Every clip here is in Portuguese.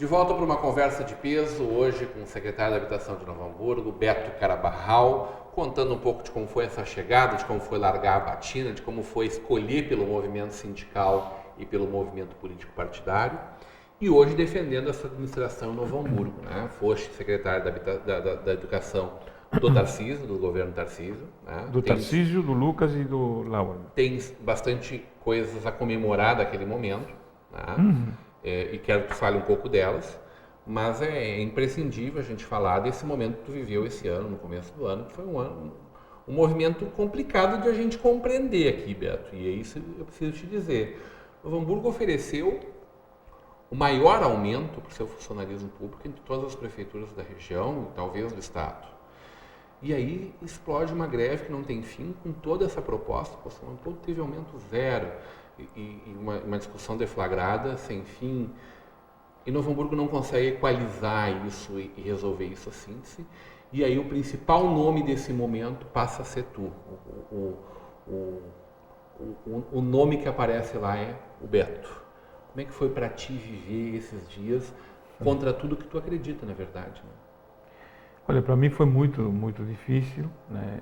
De volta para uma conversa de peso, hoje com o secretário da Habitação de Novo Hamburgo, Beto Carabarral, contando um pouco de como foi essa chegada, de como foi largar a batina, de como foi escolher pelo movimento sindical e pelo movimento político partidário, e hoje defendendo essa administração em Novo Hamburgo. Né? Foste secretário da Educação do Tarcísio, do governo Tarcísio. Né? Do Tarcísio, do Lucas e do Laura. Tem bastante coisas a comemorar daquele momento, né? E quero que tu fale um pouco delas, mas é imprescindível a gente falar desse momento que tu viveu esse ano, no começo do ano, que foi um movimento complicado de a gente compreender aqui, Beto, e é isso que eu preciso te dizer. Novo Hamburgo ofereceu o maior aumento para o seu funcionalismo público entre todas as prefeituras da região e talvez do estado. E aí explode uma greve que não tem fim com toda essa proposta, o Novo Hamburgo teve aumento zero, e uma discussão deflagrada, sem fim, e Novo Hamburgo não consegue equalizar isso e resolver isso assim. E aí o principal nome desse momento passa a ser tu. O nome que aparece lá é o Beto. Como é que foi para ti viver esses dias contra tudo que tu acredita, na verdade? Né? Olha, para mim foi muito, muito difícil. Né?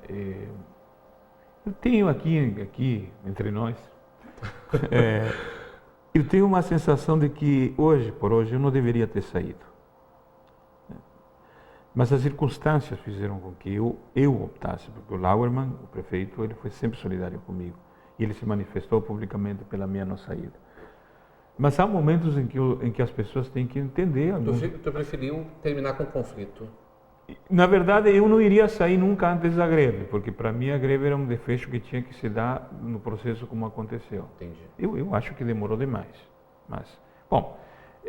Eu tenho aqui entre nós, eu tenho uma sensação de que por hoje eu não deveria ter saído. Mas as circunstâncias fizeram com que eu optasse, porque o Lauermann, o prefeito, ele foi sempre solidário comigo. E ele se manifestou publicamente pela minha não saída. Mas há momentos em que as pessoas têm que entender. Tu preferiu terminar com conflito? Na verdade, eu não iria sair nunca antes da greve, porque para mim a greve era um desfecho que tinha que se dar no processo como aconteceu. Entendi. Eu acho que demorou demais. Mas, bom,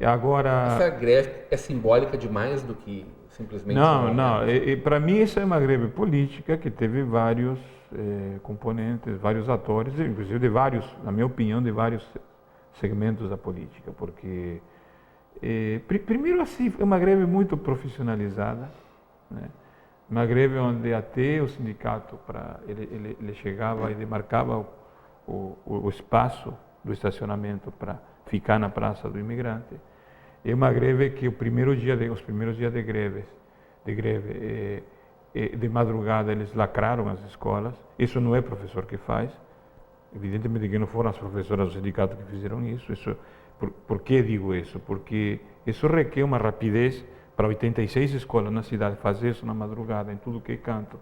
agora... Essa greve é simbólica demais do que simplesmente... Não. Para mim essa é uma greve política que teve vários componentes, vários atores, inclusive de vários, na minha opinião, de vários segmentos da política, porque primeiro assim é uma greve muito profissionalizada, né? Uma greve onde até o sindicato ele chegava e demarcava o espaço do estacionamento para ficar na Praça do Imigrante. É uma greve que os primeiros dias de greve de madrugada eles lacraram as escolas. Isso não é professor que faz. Evidentemente que não foram as professoras do sindicato que fizeram isso. Por que digo isso? Porque isso requer uma rapidez para 86 escolas na cidade fazer isso na madrugada, em tudo que é canto.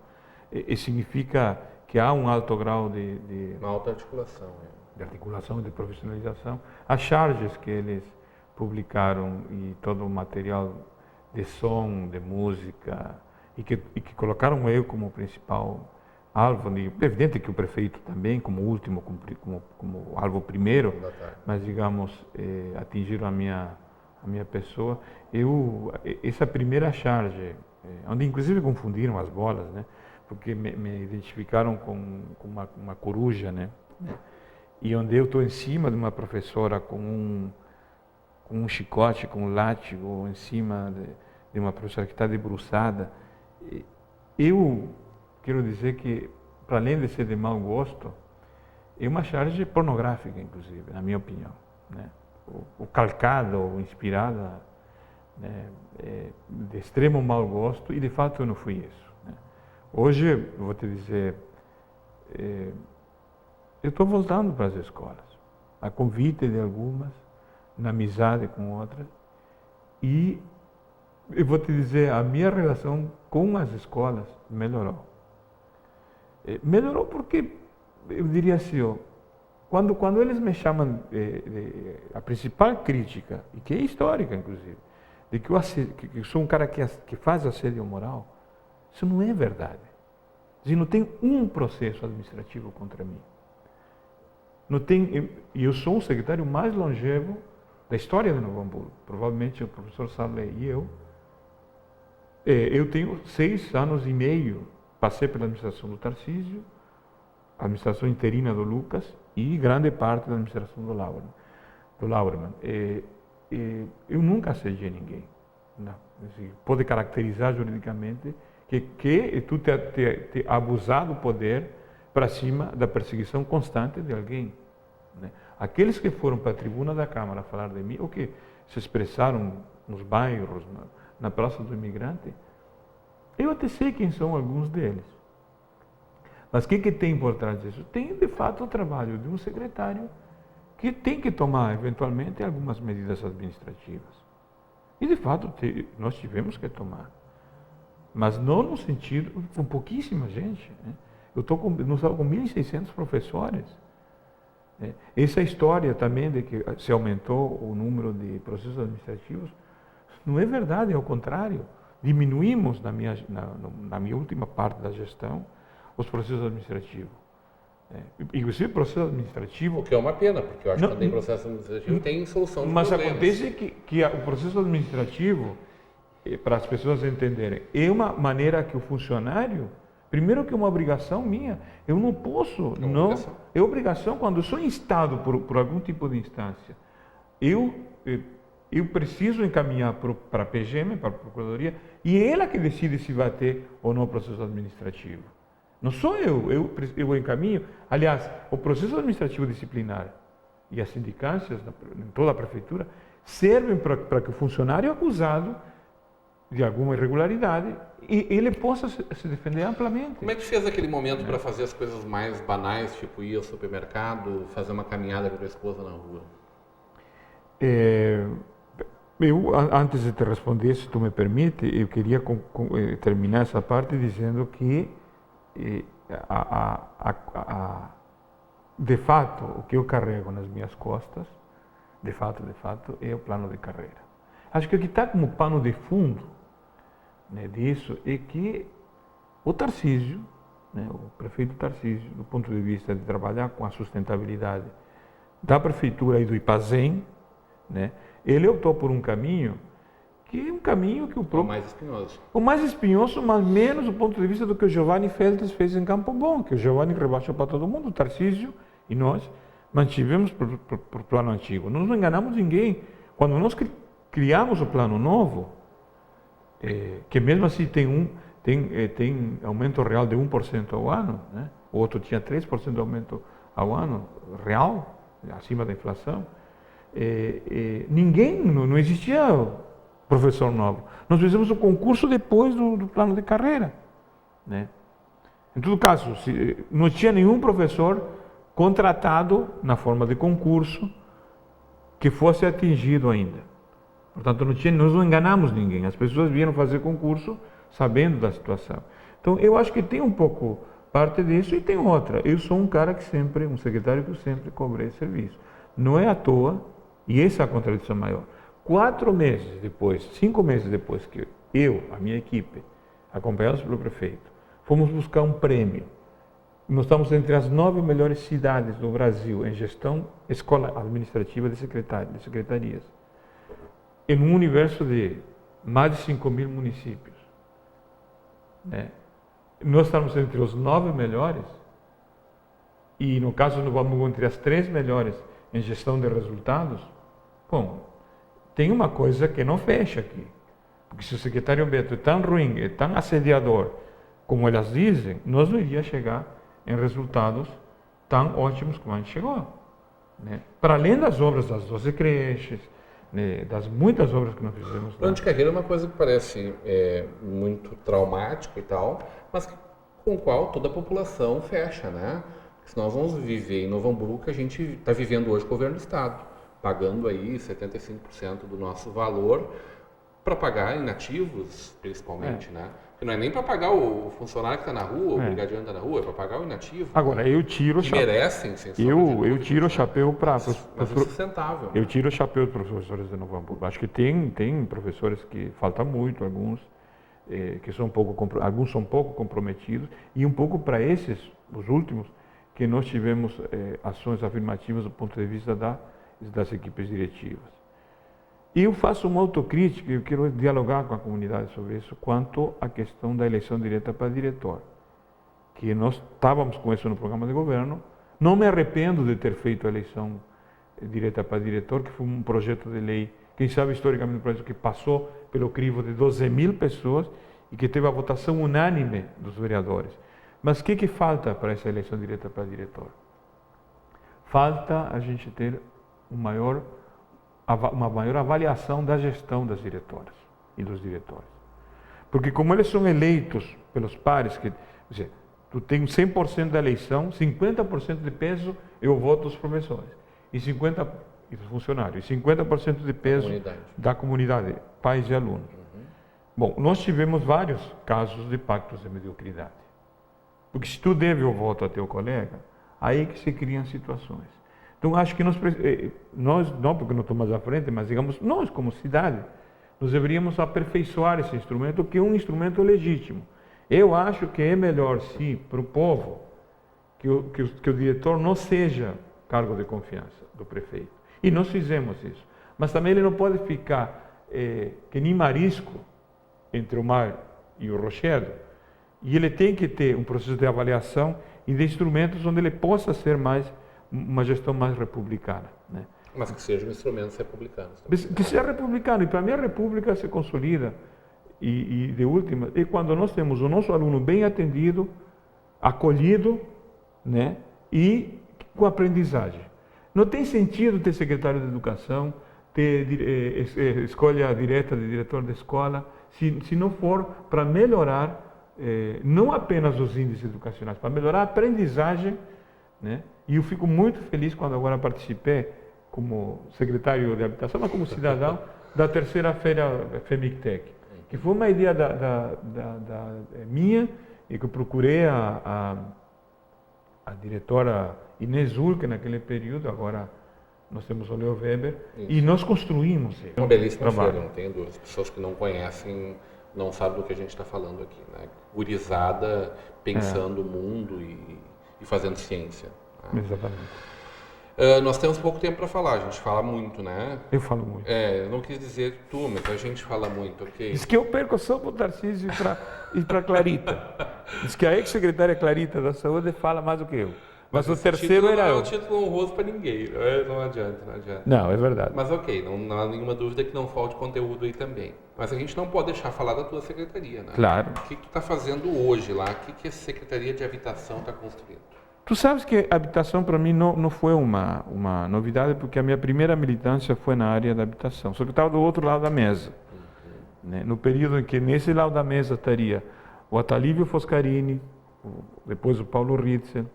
E significa que há um alto grau de uma alta articulação. De articulação e de profissionalização. As charges que eles publicaram e todo o material de som, de música, e que colocaram eu como principal alvo, é evidente que o prefeito também, como último, como alvo primeiro, mas digamos, atingiram a minha pessoa. Essa primeira charge, onde inclusive confundiram as bolas, né? Porque me identificaram com uma coruja, né? E onde eu estou em cima de uma professora com um chicote, com um látigo, em cima de uma professora que está debruçada. Eu quero dizer que, para além de ser de mau gosto, é uma charge pornográfica, inclusive, na minha opinião. Né? O calcada ou inspirada, né, de extremo mau gosto, e de fato eu não fui isso. Né? Hoje, eu vou te dizer, eu estou voltando para as escolas, a convite de algumas, na amizade com outras, e eu vou te dizer, a minha relação com as escolas melhorou. Melhorou porque, eu diria assim, quando eles me chamam, a principal crítica, e que é histórica inclusive, de que eu sou um cara que faz assédio moral, isso não é verdade. Não tem um processo administrativo contra mim. Não tem, e eu sou o secretário mais longevo da história de Novo Hamburgo. Provavelmente o professor Sarley e eu tenho 6 anos e meio, passei pela administração do Tarcísio, a administração interina do Lucas e grande parte da administração do Lauermann. Eu nunca assediei ninguém. Não. Pode caracterizar juridicamente que tu te abusar do poder para cima da perseguição constante de alguém. Né? Aqueles que foram para a tribuna da Câmara falar de mim, ou que se expressaram nos bairros, na Praça do Imigrante, eu até sei quem são alguns deles. Mas o que tem por trás disso? Tem, de fato, o trabalho de um secretário que tem que tomar, eventualmente, algumas medidas administrativas. E, de fato, nós tivemos que tomar. Mas não no sentido, com pouquíssima gente. Né? Nós estamos com 1.600 professores. Né? Essa história também de que se aumentou o número de processos administrativos, não é verdade, é o contrário. Diminuímos, na minha última parte da gestão, os processos administrativos. Inclusive o processo administrativo... O que é uma pena, porque eu acho que quando tem processo administrativo tem solução de mas problemas. Acontece que o processo administrativo, para as pessoas entenderem, é uma maneira que o funcionário, primeiro que é uma obrigação minha, eu não posso... É obrigação quando eu sou instado por algum tipo de instância. Eu preciso encaminhar para a PGM, para a Procuradoria, e é ela que decide se vai ter ou não processo administrativo. Não sou eu encaminho. Aliás, o processo administrativo disciplinar e as sindicâncias em toda a prefeitura servem para que o funcionário acusado de alguma irregularidade e ele possa se defender amplamente. Como é que fez aquele momento para fazer as coisas mais banais, tipo ir ao supermercado, fazer uma caminhada com a esposa na rua? Antes de te responder, se tu me permite, eu queria terminar essa parte dizendo que de fato, o que eu carrego nas minhas costas, de fato, é o plano de carreira. Acho que o que está como pano de fundo, né, disso é que o Tarcísio, né, o prefeito Tarcísio, do ponto de vista de trabalhar com a sustentabilidade da prefeitura e do IPAZEM, né, ele optou por um caminho que é um caminho que o próprio... mais espinhoso. O mais espinhoso, mas menos do ponto de vista do que o Giovanni Feltes fez em Campo Bom, que o Giovanni rebaixou para todo mundo, o Tarcísio e nós mantivemos para o plano antigo. Nós não enganamos ninguém. Quando nós criamos o plano novo, que mesmo assim tem aumento real de 1% ao ano, né? O outro tinha 3% de aumento ao ano real, acima da inflação, não existia professor novo. Nós fizemos o concurso depois do plano de carreira. Né? Em todo caso, não tinha nenhum professor contratado na forma de concurso que fosse atingido ainda. Portanto, nós não enganamos ninguém. As pessoas vieram fazer concurso sabendo da situação. Então, eu acho que tem um pouco parte disso e tem outra. Eu sou um secretário que sempre cobrei serviço. Não é à toa, e essa é a contradição maior. 4 meses depois, 5 meses depois que a minha equipe, acompanhados pelo prefeito, fomos buscar um prêmio. Nós estamos entre as 9 melhores cidades do Brasil em gestão escola administrativa de secretarias. Em um universo de mais de 5.000 municípios. Né? Nós estamos entre os 9 melhores e, no caso, nós vamos entre as 3 melhores em gestão de resultados. Bom, tem uma coisa que não fecha aqui. Porque se o secretário Beto é tão ruim, é tão assediador, como elas dizem, nós não iríamos chegar em resultados tão ótimos como a gente chegou. Né? Para além das obras das 12 creches, né, das muitas obras que nós fizemos. O plano de carreira é uma coisa que parece muito traumático e tal, mas com o qual toda a população fecha, né? Se nós vamos viver em Novo Hamburgo, que a gente está vivendo hoje com o governo do Estado, pagando aí 75% do nosso valor para pagar inativos, principalmente, né? Que não é nem para pagar o funcionário que está na rua, o brigadiano que está na rua, é para pagar o inativo. Agora, eu tiro o chapéu. Merecem, sem eu tiro o chapéu para... Mas insustentável. Eu tiro o chapéu dos professores de Novo Hamburgo. Acho que tem professores que faltam muito, alguns que são alguns são pouco comprometidos, e um pouco para esses, os últimos, que nós tivemos ações afirmativas do ponto de vista das equipes diretivas. E eu faço uma autocrítica, eu quero dialogar com a comunidade sobre isso, quanto à questão da eleição direta para diretor. Que nós estávamos com isso no programa de governo, não me arrependo de ter feito a eleição direta para diretor, que foi um projeto de lei, quem sabe historicamente um projeto que passou pelo crivo de 12.000 pessoas e que teve a votação unânime dos vereadores. Mas o que falta para essa eleição direta para diretor? Falta a gente ter um maior uma maior avaliação da gestão das diretoras e dos diretores. Porque como eles são eleitos pelos pares, quer dizer, tu tem 100% da eleição, 50% de peso é o voto dos professores, e 50% dos funcionários, e 50% de peso da comunidade, pais e alunos. Bom, nós tivemos vários casos de pactos de mediocridade. Porque se tu deve o voto a teu colega, aí que se criam situações. Então, acho que nós, não porque não estamos à frente, mas digamos, nós como cidade, nós deveríamos aperfeiçoar esse instrumento, que é um instrumento legítimo. Eu acho que é melhor, sim, para o povo, que o diretor não seja cargo de confiança do prefeito. E nós fizemos isso. Mas também ele não pode ficar que nem marisco entre o mar e o rochedo. E ele tem que ter um processo de avaliação e de instrumentos onde ele possa ser uma gestão mais republicana, né? Mas que sejam instrumentos republicanos. Que seja republicano. E para mim a república se consolida. E de última, é quando nós temos o nosso aluno bem atendido, acolhido, né? E com aprendizagem. Não tem sentido ter secretário de educação, ter escolha direta de diretor da escola, se não for para melhorar não apenas os índices educacionais, para melhorar a aprendizagem, né? E eu fico muito feliz quando agora participei como secretário de habitação, mas como cidadão, da terceira feira FEMICTEC, que foi uma ideia minha e que eu procurei a diretora Inês Ulke naquele período, agora nós temos o Leo Weber, e nós construímos. Uma belíssima feira, não tenho dúvida. As pessoas que não conhecem não sabem do que a gente está falando aqui, né? Gurizada pensando o mundo e fazendo ciência. Né? Exatamente. Nós temos pouco tempo para falar, a gente fala muito, né? Eu falo muito. Eu não quis dizer tu, mas a gente fala muito, ok? Diz que eu perco só para o Tarcísio e para a Clarita. Diz que a ex-secretária Clarita da Saúde fala mais do que eu. Mas o terceiro era eu. Não é um título honroso para ninguém, não adianta. Não, é verdade. Mas ok, não há nenhuma dúvida que não falte conteúdo aí também. Mas a gente não pode deixar falar da tua secretaria, né? Claro. O que tu está fazendo hoje lá? O que a Secretaria de Habitação está construindo? Tu sabes que a habitação para mim não foi uma novidade, porque a minha primeira militância foi na área da habitação. Só que eu estava do outro lado da mesa. Né? No período em que nesse lado da mesa estaria o Atalívio Foscarini, depois o Paulo Ritzel,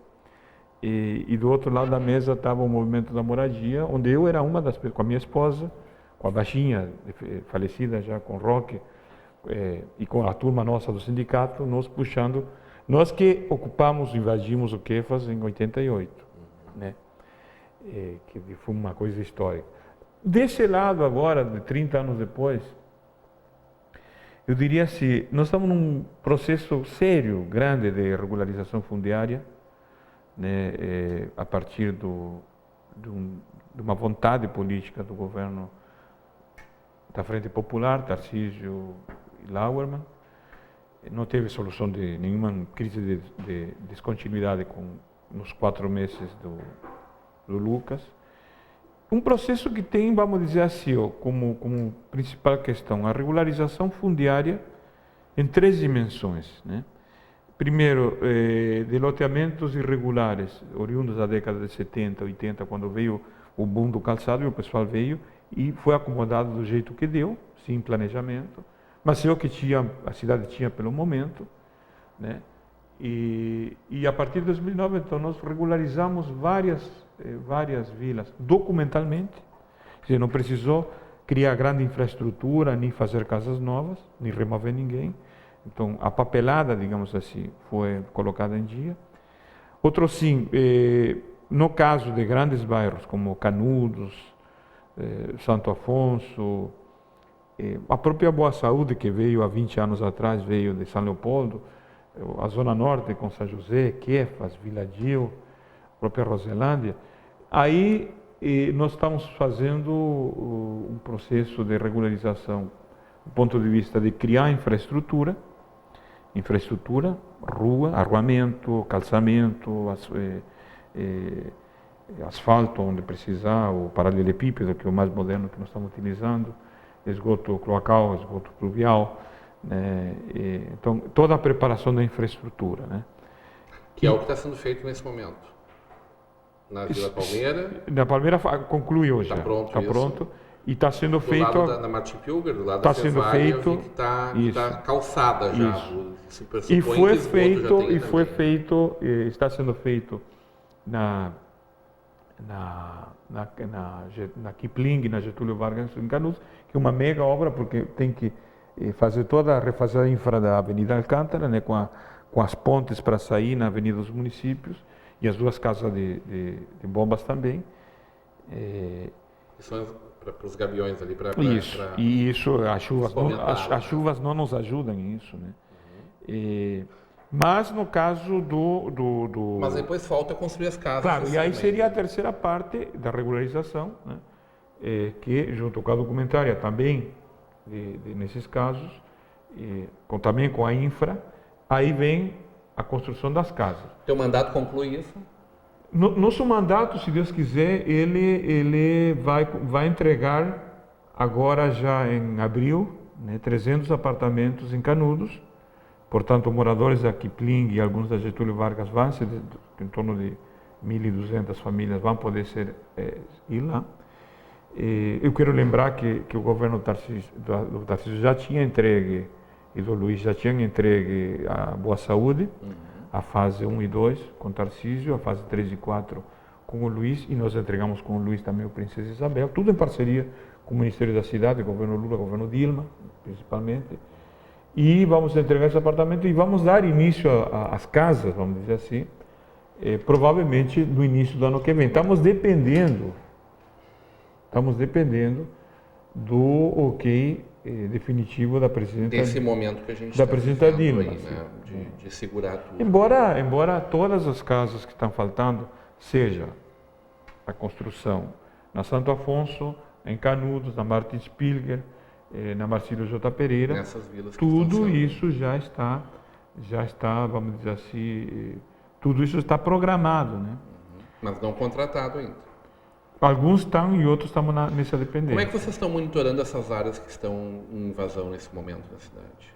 e do outro lado da mesa estava o Movimento da Moradia, onde eu era uma das pessoas, com a minha esposa, com a baixinha, falecida já, com o Roque, e com a turma nossa do sindicato, nós puxando, nós que ocupamos, invadimos o Kefas em 88, né? Que foi uma coisa histórica. Desse lado agora, de 30 anos depois, eu diria assim, nós estamos num processo sério, grande de regularização fundiária, né, a partir de uma vontade política do governo da Frente Popular, Tarcísio e Lauermann. Não teve solução de nenhuma crise de descontinuidade nos 4 meses do Lucas. Um processo que tem, vamos dizer assim, como principal questão, a regularização fundiária em 3 dimensões, né? Primeiro, de loteamentos irregulares, oriundos da década de 70, 80, quando veio o boom do calçado, e o pessoal veio e foi acomodado do jeito que deu, sem planejamento, mas é o que a cidade tinha pelo momento, né? E a partir de 2009, então, nós regularizamos várias vilas documentalmente, quer dizer, não precisou criar grande infraestrutura, nem fazer casas novas, nem remover ninguém. Então, a papelada, digamos assim, foi colocada em dia. Outro sim, no caso de grandes bairros como Canudos, Santo Afonso, a própria Boa Saúde, que veio há 20 anos atrás, veio de São Leopoldo, a Zona Norte com São José, Kefas, Vila Gil, a própria Roselândia. Aí nós estamos fazendo um processo de regularização do ponto de vista de criar infraestrutura, rua, arruamento, calçamento, asfalto onde precisar, o paralelepípedo, que é o mais moderno que nós estamos utilizando, esgoto cloacal, esgoto pluvial, né? Então, toda a preparação da infraestrutura, né? Que é o que está sendo feito nesse momento. Na Vila Palmeira? Na Palmeira conclui hoje. Está pronto. Está pronto. E está sendo do feito... lado da Martin Pilger, do lado tá da sendo Cevalha, feito, eu vi que está calçada já. E foi feito, está sendo feito na Kipling, na Getúlio Vargas em Canudos, que é uma mega obra, porque tem que refazer a infra da Avenida Alcântara, né, com as pontes para sair na Avenida dos Municípios, e as duas casas de bombas também. Para os gaviões ali, para isso, as chuvas não nos ajudam nisso, né? Mas no caso Mas depois falta construir as casas. Claro, e aí seria a terceira parte da regularização, né? Que junto com a documentária também, nesses casos, também com a infra, aí vem a construção das casas. Teu mandato conclui isso? Nosso mandato, se Deus quiser, ele vai entregar agora já em abril, né, 300 apartamentos em Canudos. Portanto, moradores da Kipling e alguns da Getúlio Vargas vão ser em torno de 1.200 famílias vão poder ir lá. Eu quero lembrar que o governo do Tarcísio já tinha entregue, e do Luiz já tinha entregue a Boa Saúde, a fase 1 e 2 com o Tarcísio, a fase 3 e 4 com o Luiz, e nós entregamos com o Luiz também o Princesa Isabel, tudo em parceria com o Ministério da Cidade, governo Lula, governo Dilma, principalmente. E vamos entregar esse apartamento e vamos dar início às casas, vamos dizer assim, provavelmente no início do ano que vem. Estamos dependendo do ok definitivo da presidenta. Desse momento que a gente da presidenta Dilma, aí, né? de segurar tudo. Embora todas as casas que estão faltando, seja a construção na Santo Afonso, em Canudos, na Martins Pilger, na Marcílio J. Pereira, nessas vilas que tudo isso já está, vamos dizer assim, tudo isso está programado, né? Mas não contratado ainda. Alguns estão e outros estamos nessa dependência. Como é que vocês estão monitorando essas áreas que estão em invasão nesse momento na cidade?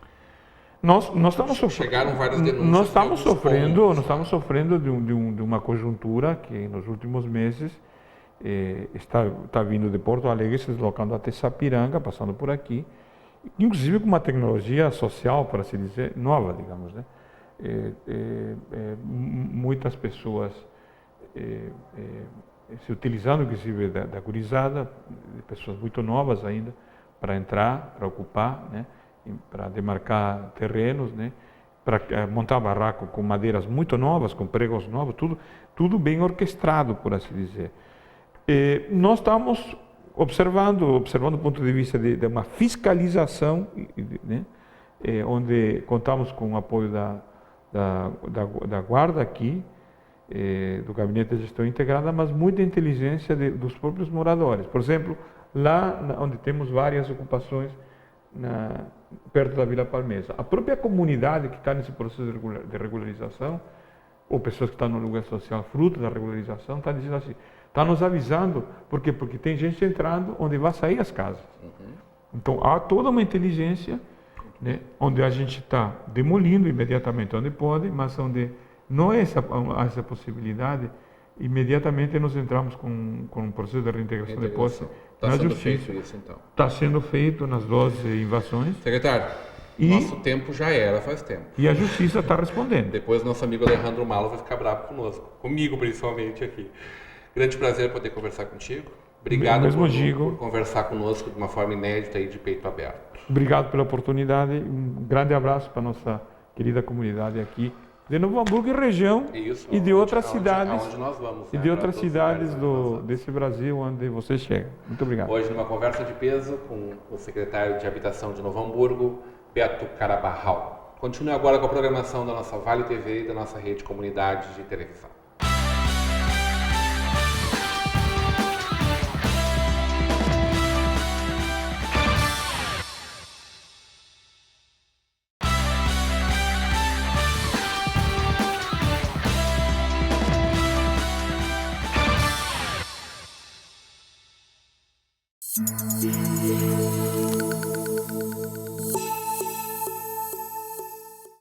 Nós estamos sofrendo. Chegaram várias denúncias. Nós estamos sofrendo de uma conjuntura que nos últimos meses está vindo de Porto Alegre, se deslocando até Sapiranga, passando por aqui, inclusive com uma tecnologia social, para se dizer, nova, digamos, né? Muitas pessoas se utilizando, inclusive, da gurizada, de pessoas muito novas ainda, para entrar, para ocupar, né? Para demarcar terrenos, né? Para montar barraco com madeiras muito novas, com pregos novos, tudo bem orquestrado, por assim dizer. Nós estamos observando do ponto de vista de uma fiscalização, né? Onde contamos com o apoio da guarda aqui, do Gabinete de Gestão Integrada, mas muita inteligência dos próprios moradores. Por exemplo, lá onde temos várias ocupações, perto da Vila Palmesa, a própria comunidade que está nesse processo de regularização, ou pessoas que estão no lugar social fruto da regularização, está dizendo assim, está nos avisando, por quê? Porque tem gente entrando onde vai sair as casas. Então, há toda uma inteligência, né, onde a gente está demolindo imediatamente onde pode, mas onde não é essa possibilidade, imediatamente nós entramos com um processo de reintegração de posse na Justiça. Está sendo feito isso, então? Está sendo feito nas 12 invasões. Secretário, nosso tempo já era faz tempo. E a Justiça está respondendo. Depois nosso amigo Alejandro Malo vai ficar bravo conosco, comigo principalmente aqui. Grande prazer poder conversar contigo. Obrigado por conversar conosco de uma forma inédita e de peito aberto. Obrigado pela oportunidade. Um grande abraço para a nossa querida comunidade aqui de Novo Hamburgo e região, e de outras cidades, aonde nós vamos, e de outras cidades desse Brasil onde você chega. Muito obrigado. Hoje, numa conversa de peso com o secretário de Habitação de Novo Hamburgo, Beto Carabarral. Continue agora com a programação da nossa Vale TV e da nossa rede Comunidade de televisão.